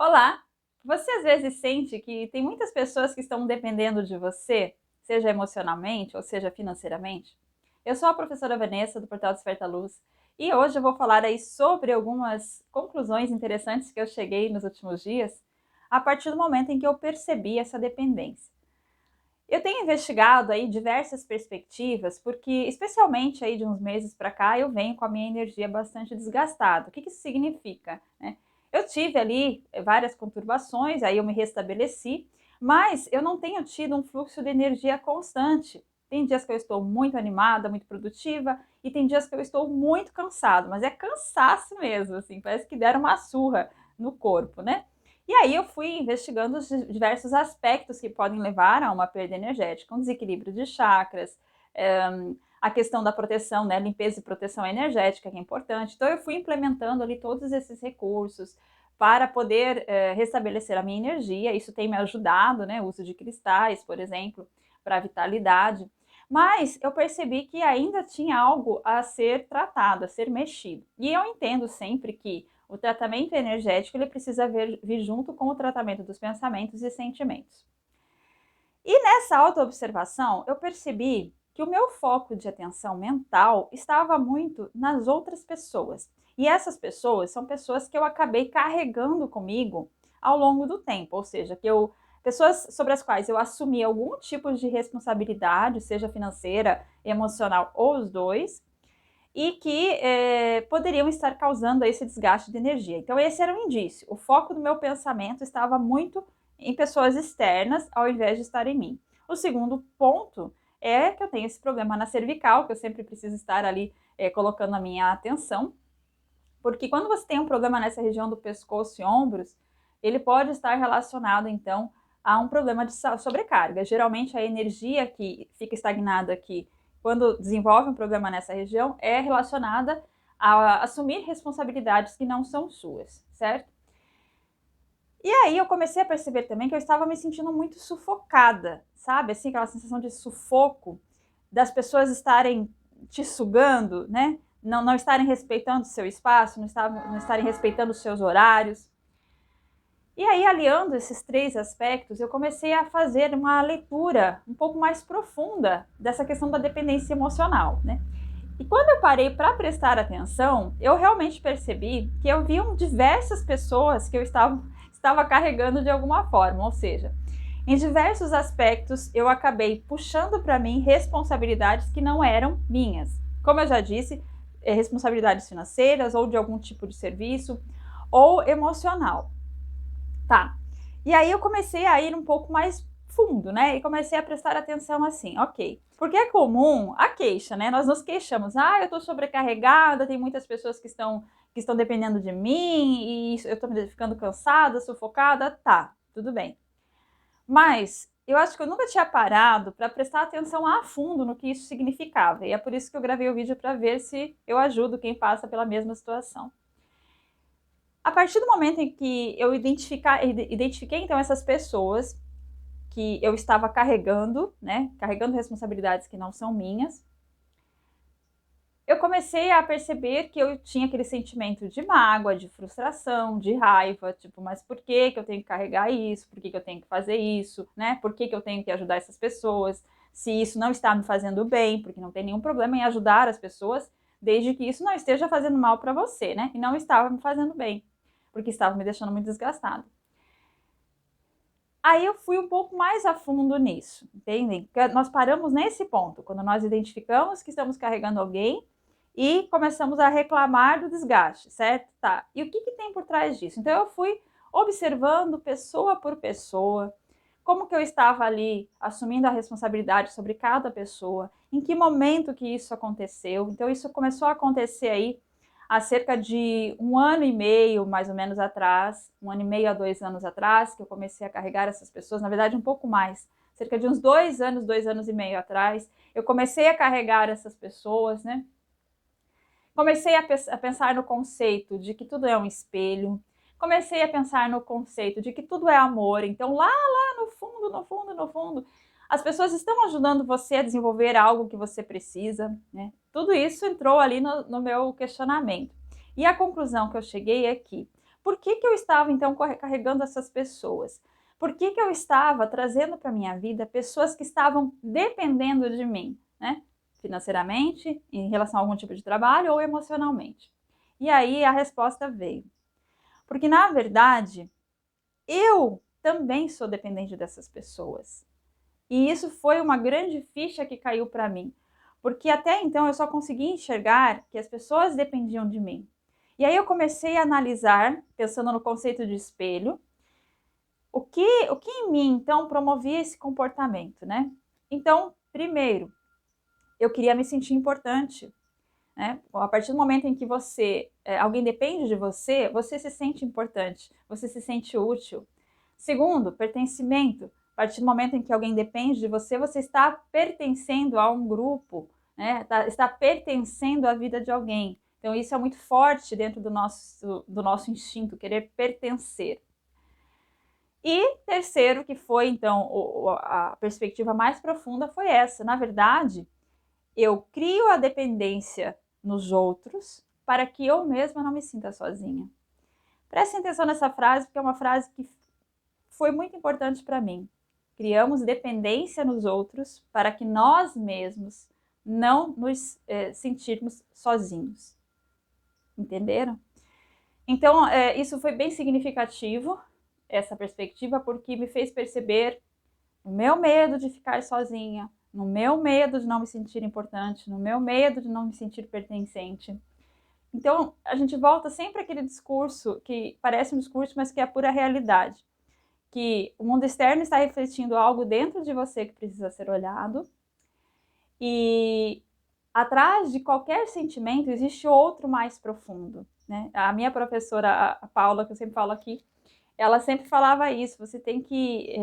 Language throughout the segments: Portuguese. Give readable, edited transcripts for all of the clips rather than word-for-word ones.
Olá! Você às vezes sente que tem muitas pessoas que estão dependendo de você, seja emocionalmente ou seja financeiramente? Eu sou a professora Vanessa, do Portal Desperta Luz, e hoje eu vou falar aí sobre algumas conclusões interessantes que eu cheguei nos últimos dias, a partir do momento em que eu percebi essa dependência. Eu tenho investigado aí diversas perspectivas, porque especialmente aí de uns meses para cá eu venho com a minha energia bastante desgastada. O que isso significa, né? Eu tive ali várias conturbações, aí eu me restabeleci, mas eu não tenho tido um fluxo de energia constante. Tem dias que eu estou muito animada, muito produtiva, e tem dias que eu estou muito cansado, mas é cansaço mesmo, assim, parece que deram uma surra no corpo, né? E aí eu fui investigando os diversos aspectos que podem levar a uma perda energética, um desequilíbrio de chakras, a questão da proteção, né, limpeza e proteção energética, que é importante. Então eu fui implementando ali todos esses recursos para poder restabelecer a minha energia. Isso tem me ajudado, né, o uso de cristais, por exemplo, para a vitalidade. Mas eu percebi que ainda tinha algo a ser tratado, a ser mexido. E eu entendo sempre que o tratamento energético ele precisa vir junto com o tratamento dos pensamentos e sentimentos. E nessa autoobservação, eu percebi que o meu foco de atenção mental estava muito nas outras pessoas. E essas pessoas são pessoas que eu acabei carregando comigo ao longo do tempo, ou seja, pessoas sobre as quais eu assumi algum tipo de responsabilidade, seja financeira, emocional ou os dois, e que poderiam estar causando esse desgaste de energia. Então esse era um indício. O foco do meu pensamento estava muito em pessoas externas, ao invés de estar em mim. O segundo ponto é que eu tenho esse problema na cervical, que eu sempre preciso estar ali colocando a minha atenção, porque quando você tem um problema nessa região do pescoço e ombros, ele pode estar relacionado, então, a um problema de sobrecarga. Geralmente, a energia que fica estagnada aqui, quando desenvolve um problema nessa região, é relacionada a assumir responsabilidades que não são suas, certo? E aí eu comecei a perceber também que eu estava me sentindo muito sufocada, sabe? Assim, aquela sensação de sufoco, das pessoas estarem te sugando, né? Não estarem respeitando o seu espaço, não estarem respeitando os seus horários. E aí, aliando esses três aspectos, eu comecei a fazer uma leitura um pouco mais profunda dessa questão da dependência emocional, né? E quando eu parei para prestar atenção, eu realmente percebi que eu vi diversas pessoas que eu estava carregando de alguma forma, ou seja, em diversos aspectos eu acabei puxando para mim responsabilidades que não eram minhas. Como eu já disse, responsabilidades financeiras ou de algum tipo de serviço ou emocional. Tá. E aí eu comecei a ir um pouco mais fundo, né? E comecei a prestar atenção assim, ok. Porque é comum a queixa, né? Nós nos queixamos, eu tô sobrecarregada, tem muitas pessoas que estão dependendo de mim, e eu tô ficando cansada, sufocada, tá, tudo bem. Mas eu acho que eu nunca tinha parado para prestar atenção a fundo no que isso significava. E é por isso que eu gravei o vídeo para ver se eu ajudo quem passa pela mesma situação. A partir do momento em que eu identifiquei então essas pessoas que eu estava carregando, né, carregando responsabilidades que não são minhas, eu comecei a perceber que eu tinha aquele sentimento de mágoa, de frustração, de raiva, tipo, mas por que eu tenho que carregar isso? Por que eu tenho que fazer isso? Né? Por que eu tenho que ajudar essas pessoas? Se isso não está me fazendo bem, porque não tem nenhum problema em ajudar as pessoas, desde que isso não esteja fazendo mal para você, né? E não estava me fazendo bem, porque estava me deixando muito desgastada. Aí eu fui um pouco mais a fundo nisso, entendem? Porque nós paramos nesse ponto, quando nós identificamos que estamos carregando alguém e começamos a reclamar do desgaste, certo? Tá. E o que tem por trás disso? Então eu fui observando pessoa por pessoa, como que eu estava ali assumindo a responsabilidade sobre cada pessoa, em que momento que isso aconteceu. Então isso começou a acontecer aí há cerca de 1 ano e meio, mais ou menos atrás, 1 ano e meio a 2 anos atrás, que eu comecei a carregar essas pessoas, na verdade um pouco mais, cerca de uns 2 anos, 2 anos e meio atrás, eu comecei a carregar essas pessoas, né? Comecei a pensar no conceito de que tudo é um espelho, comecei a pensar no conceito de que tudo é amor, então lá no fundo, no fundo, no fundo, as pessoas estão ajudando você a desenvolver algo que você precisa, né? Tudo isso entrou ali no meu questionamento. E a conclusão que eu cheguei é que, Por que que eu estava, então, carregando essas pessoas? Por que que eu estava trazendo para minha vida pessoas que estavam dependendo de mim, né? Financeiramente, em relação a algum tipo de trabalho ou emocionalmente. E aí a resposta veio. Porque, na verdade, eu também sou dependente dessas pessoas. E isso foi uma grande ficha que caiu para mim. Porque até então eu só conseguia enxergar que as pessoas dependiam de mim. E aí eu comecei a analisar, pensando no conceito de espelho, o que em mim, então, promovia esse comportamento, né? Então, primeiro, eu queria me sentir importante, né? A partir do momento em que alguém depende de você, você se sente importante, você se sente útil. Segundo, pertencimento. A partir do momento em que alguém depende de você, você está pertencendo a um grupo, né? Está pertencendo à vida de alguém. Então, isso é muito forte dentro do nosso instinto, querer pertencer. E terceiro, que foi, então, a perspectiva mais profunda foi essa. Na verdade, eu crio a dependência nos outros para que eu mesma não me sinta sozinha. Prestem atenção nessa frase, porque é uma frase que foi muito importante para mim. Criamos dependência nos outros para que nós mesmos não nos sentirmos sozinhos. Entenderam? Então, isso foi bem significativo, essa perspectiva, porque me fez perceber o meu medo de ficar sozinha, no meu medo de não me sentir importante, no meu medo de não me sentir pertencente. Então, a gente volta sempre àquele discurso que parece um discurso, mas que é a pura realidade. Que o mundo externo está refletindo algo dentro de você que precisa ser olhado. E atrás de qualquer sentimento existe outro mais profundo, né? A minha professora, a Paula, que eu sempre falo aqui, ela sempre falava isso, você tem que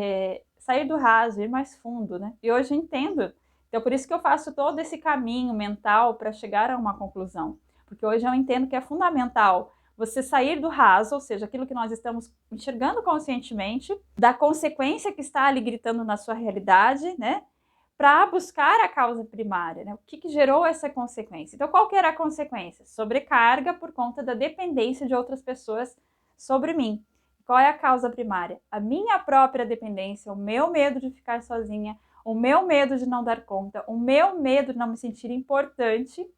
sair do raso, ir mais fundo, né? E hoje eu entendo. Então, por isso que eu faço todo esse caminho mental para chegar a uma conclusão. Porque hoje eu entendo que é fundamental você sair do raso, ou seja, aquilo que nós estamos enxergando conscientemente, da consequência que está ali gritando na sua realidade, né? Para buscar a causa primária, né? O que gerou essa consequência? Então, qual que era a consequência? Sobrecarga por conta da dependência de outras pessoas sobre mim. Qual é a causa primária? A minha própria dependência, o meu medo de ficar sozinha, o meu medo de não dar conta, o meu medo de não me sentir importante,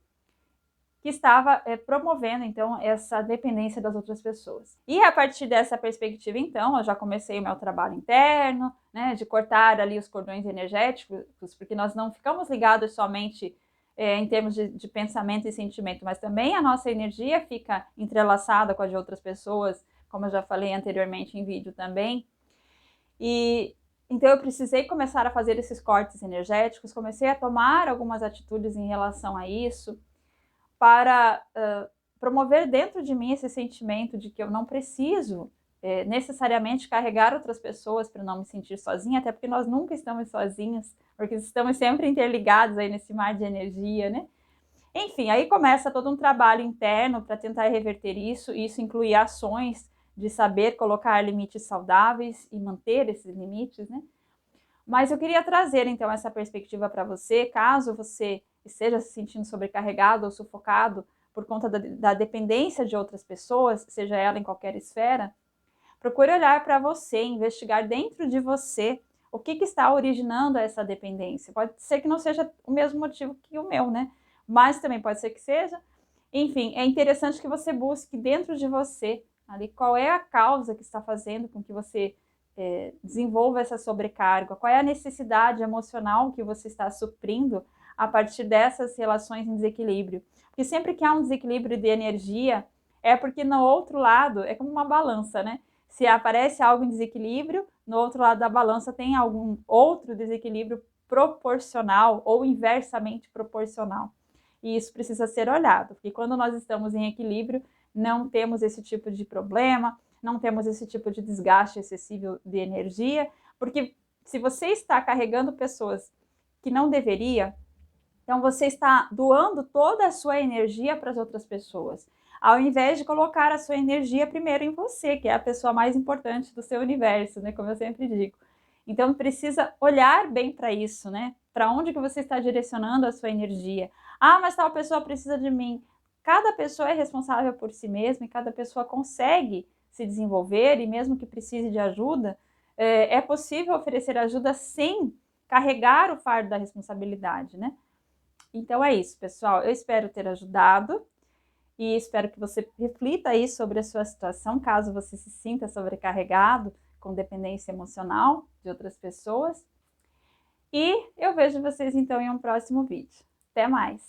que estava promovendo, então, essa dependência das outras pessoas. E a partir dessa perspectiva, então, eu já comecei o meu trabalho interno, né, de cortar ali os cordões energéticos, porque nós não ficamos ligados somente em termos de pensamento e sentimento, mas também a nossa energia fica entrelaçada com a de outras pessoas, como eu já falei anteriormente em vídeo também. E então eu precisei começar a fazer esses cortes energéticos, comecei a tomar algumas atitudes em relação a isso, para promover dentro de mim esse sentimento de que eu não preciso necessariamente carregar outras pessoas para não me sentir sozinha, até porque nós nunca estamos sozinhos, porque estamos sempre interligados aí nesse mar de energia, né? Enfim, aí começa todo um trabalho interno para tentar reverter isso, e isso inclui ações de saber colocar limites saudáveis e manter esses limites, né? Mas eu queria trazer, então, essa perspectiva para você, caso você esteja se sentindo sobrecarregado ou sufocado por conta da dependência de outras pessoas, seja ela em qualquer esfera, procure olhar para você, investigar dentro de você o que está originando essa dependência. Pode ser que não seja o mesmo motivo que o meu, né? Mas também pode ser que seja. Enfim, é interessante que você busque dentro de você ali qual é a causa que está fazendo com que você desenvolva essa sobrecarga, qual é a necessidade emocional que você está suprindo a partir dessas relações em desequilíbrio. Porque sempre que há um desequilíbrio de energia, é porque no outro lado, é como uma balança, né? Se aparece algo em desequilíbrio, no outro lado da balança tem algum outro desequilíbrio proporcional ou inversamente proporcional. E isso precisa ser olhado, porque quando nós estamos em equilíbrio, não temos esse tipo de problema, não temos esse tipo de desgaste excessivo de energia, porque se você está carregando pessoas que não deveria, então você está doando toda a sua energia para as outras pessoas, ao invés de colocar a sua energia primeiro em você, que é a pessoa mais importante do seu universo, né, como eu sempre digo. Então precisa olhar bem para isso, né? Para onde que você está direcionando a sua energia? Ah, mas tal pessoa precisa de mim. Cada pessoa é responsável por si mesma e cada pessoa consegue se desenvolver e mesmo que precise de ajuda, é possível oferecer ajuda sem carregar o fardo da responsabilidade, né? Então é isso, pessoal. Eu espero ter ajudado e espero que você reflita aí sobre a sua situação, caso você se sinta sobrecarregado com dependência emocional de outras pessoas. E eu vejo vocês então em um próximo vídeo. Até mais!